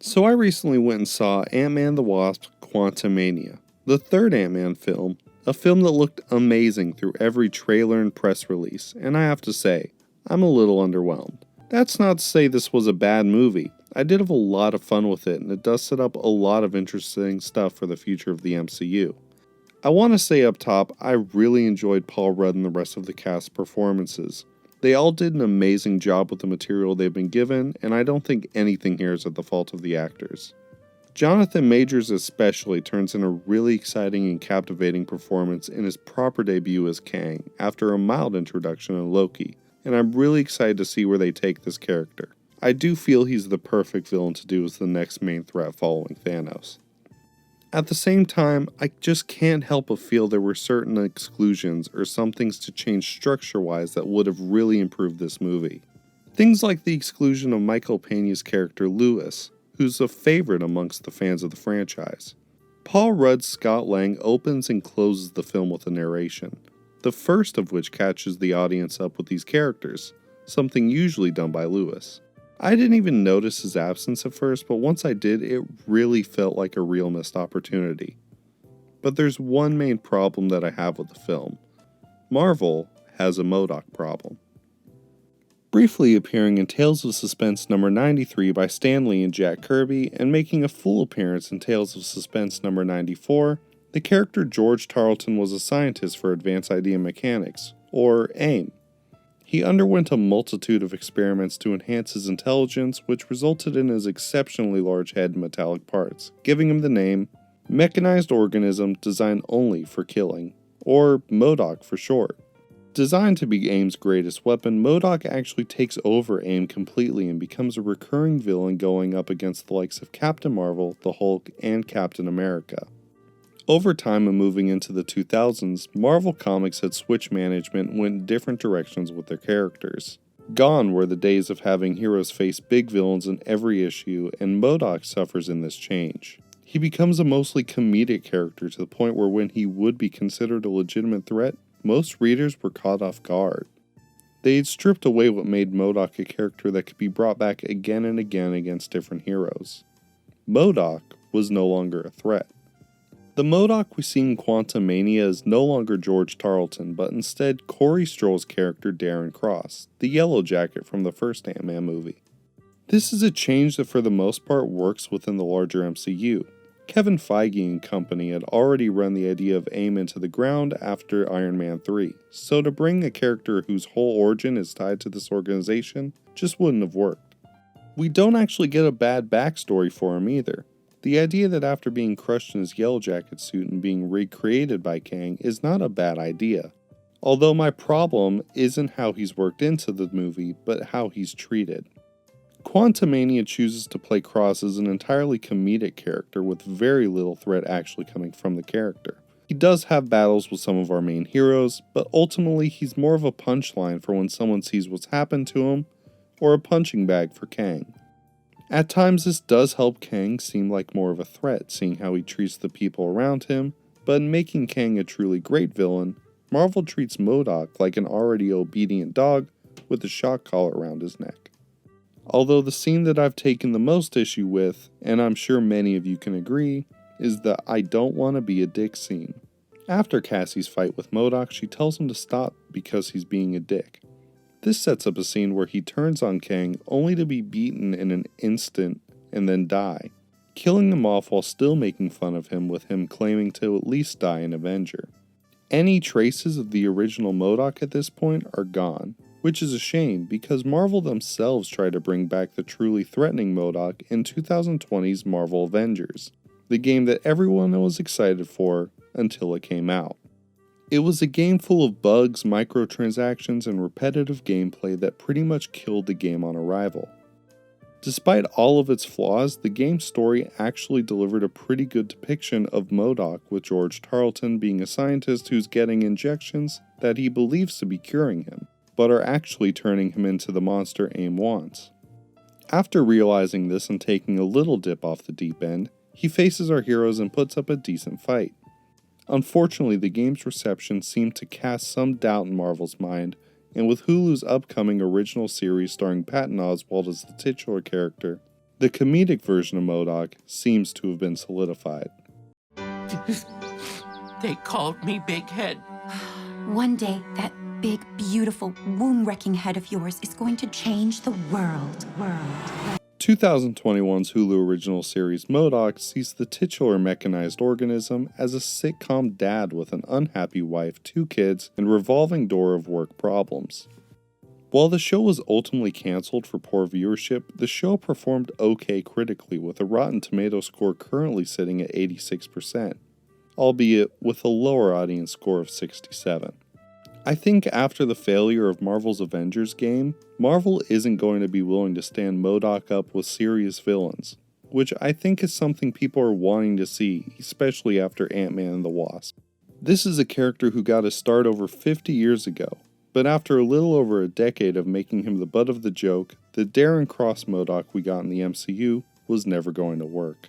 So I recently went and saw Ant-Man the Wasp Quantumania, the third Ant-Man film, a film that looked amazing through every trailer and press release, and I have to say, I'm a little underwhelmed. That's not to say this was a bad movie. I did have a lot of fun with it, and it does set up a lot of interesting stuff for the future of the MCU. I want to say up top, I really enjoyed Paul Rudd and the rest of the cast's performances. They all did an amazing job with the material they've been given, and I don't think anything here is at the fault of the actors. Jonathan Majors especially turns in a really exciting and captivating performance in his proper debut as Kang, after a mild introduction in Loki, and I'm really excited to see where they take this character. I do feel he's the perfect villain to do as the next main threat following Thanos. At the same time, I just can't help but feel there were certain exclusions or some things to change structure-wise that would have really improved this movie. Things like the exclusion of Michael Peña's character Lewis, who's a favorite amongst the fans of the franchise. Paul Rudd's Scott Lang opens and closes the film with a narration, the first of which catches the audience up with these characters, something usually done by Lewis. I didn't even notice his absence at first, but once I did, it really felt like a real missed opportunity. But there's one main problem that I have with the film. Marvel has a MODOK problem. Briefly appearing in Tales of Suspense number 93 by Stan Lee and Jack Kirby, and making a full appearance in Tales of Suspense number 94, the character George Tarleton was a scientist for Advanced Idea Mechanics, or AIM. He underwent a multitude of experiments to enhance his intelligence, which resulted in his exceptionally large head and metallic parts, giving him the name Mechanized Organism Designed Only for Killing, or MODOK for short. Designed to be AIM's greatest weapon, MODOK actually takes over AIM completely and becomes a recurring villain going up against the likes of Captain Marvel, the Hulk, and Captain America. Over time and moving into the 2000s, Marvel Comics had switched management and went in different directions with their characters. Gone were the days of having heroes face big villains in every issue, and MODOK suffers in this change. He becomes a mostly comedic character to the point where when he would be considered a legitimate threat, most readers were caught off guard. They had stripped away what made MODOK a character that could be brought back again and again against different heroes. MODOK was no longer a threat. The MODOK we see in Quantumania is no longer George Tarleton, but instead Corey Stroll's character Darren Cross, the Yellow Jacket from the first Ant-Man movie. This is a change that for the most part works within the larger MCU. Kevin Feige and company had already run the idea of AIM into the ground after Iron Man 3, so to bring a character whose whole origin is tied to this organization just wouldn't have worked. We don't actually get a bad backstory for him either. The idea that after being crushed in his Yellow Jacket suit and being recreated by Kang is not a bad idea. Although my problem isn't how he's worked into the movie, but how he's treated. Quantumania chooses to play Cross as an entirely comedic character with very little threat actually coming from the character. He does have battles with some of our main heroes, but ultimately he's more of a punchline for when someone sees what's happened to him, or a punching bag for Kang. At times this does help Kang seem like more of a threat, seeing how he treats the people around him, but in making Kang a truly great villain, Marvel treats MODOK like an already obedient dog with a shock collar around his neck. Although the scene that I've taken the most issue with, and I'm sure many of you can agree, is the I don't want to be a dick scene. After Cassie's fight with MODOK, she tells him to stop because he's being a dick. This sets up a scene where he turns on Kang only to be beaten in an instant and then die, killing him off while still making fun of him with him claiming to at least die an Avenger. Any traces of the original MODOK at this point are gone, which is a shame because Marvel themselves tried to bring back the truly threatening MODOK in 2020's Marvel Avengers, the game that everyone was excited for until it came out. It was a game full of bugs, microtransactions, and repetitive gameplay that pretty much killed the game on arrival. Despite all of its flaws, the game's story actually delivered a pretty good depiction of MODOK, with George Tarleton being a scientist who's getting injections that he believes to be curing him, but are actually turning him into the monster AIM wants. After realizing this and taking a little dip off the deep end, he faces our heroes and puts up a decent fight. Unfortunately, the game's reception seemed to cast some doubt in Marvel's mind, and with Hulu's upcoming original series starring Patton Oswalt as the titular character, The comedic version of MODOK seems to have been solidified. They called me Big Head. One day, that big, beautiful, womb-wrecking head of yours is going to change the world. 2021's Hulu original series MODOK sees the titular mechanized organism as a sitcom dad with an unhappy wife, 2 kids, and revolving door of work problems. While the show was ultimately cancelled for poor viewership, the show performed okay critically with a Rotten Tomatoes score currently sitting at 86%, albeit with a lower audience score of 67. I think after the failure of Marvel's Avengers game, Marvel isn't going to be willing to stand MODOK up with serious villains, which I think is something people are wanting to see, especially after Ant-Man and the Wasp. This is a character who got his start over 50 years ago, but after a little over a decade of making him the butt of the joke, the Darren Cross MODOK we got in the MCU was never going to work.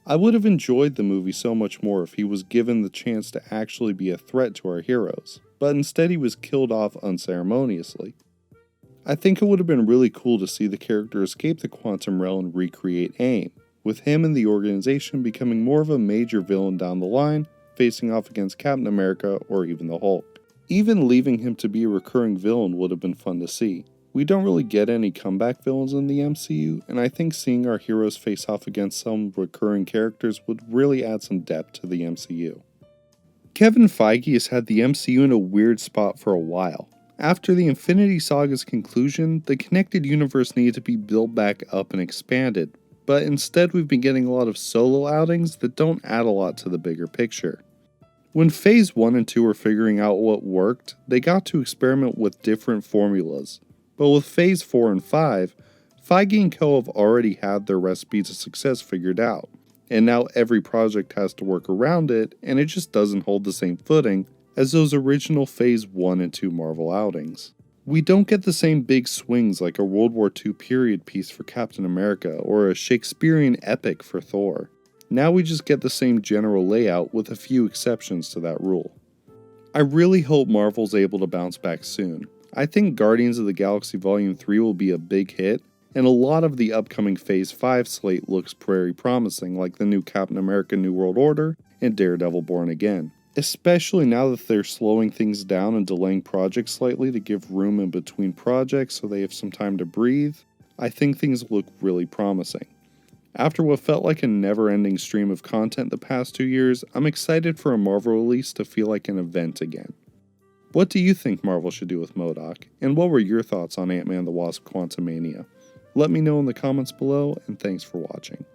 I would have enjoyed the movie so much more if he was given the chance to actually be a threat to our heroes, but instead he was killed off unceremoniously. I think it would have been really cool to see the character escape the quantum realm and recreate AIM, with him and the organization becoming more of a major villain down the line, facing off against Captain America or even the Hulk. Even leaving him to be a recurring villain would have been fun to see. We don't really get any comeback villains in the MCU, and I think seeing our heroes face off against some recurring characters would really add some depth to the MCU. Kevin Feige has had the MCU in a weird spot for a while. After the Infinity Saga's conclusion, the connected universe needed to be built back up and expanded, but instead we've been getting a lot of solo outings that don't add a lot to the bigger picture. When Phase 1 and 2 were figuring out what worked, they got to experiment with different formulas. But with Phase 4 and 5, Feige and co have already had their recipes of success figured out, and now every project has to work around it, and it just doesn't hold the same footing as those original Phase 1 and 2 Marvel outings. We don't get the same big swings like a World War II period piece for Captain America or a Shakespearean epic for Thor. Now we just get the same general layout with a few exceptions to that rule. I really hope Marvel's able to bounce back soon. I think Guardians of the Galaxy Volume 3 will be a big hit, and a lot of the upcoming Phase 5 slate looks very promising, like the new Captain America New World Order and Daredevil Born Again. Especially now that they're slowing things down and delaying projects slightly to give room in between projects so they have some time to breathe, I think things look really promising. After what felt like a never-ending stream of content the past 2 years, I'm excited for a Marvel release to feel like an event again. What do you think Marvel should do with MODOK, and what were your thoughts on Ant-Man and the Wasp Quantumania? Let me know in the comments below, and thanks for watching.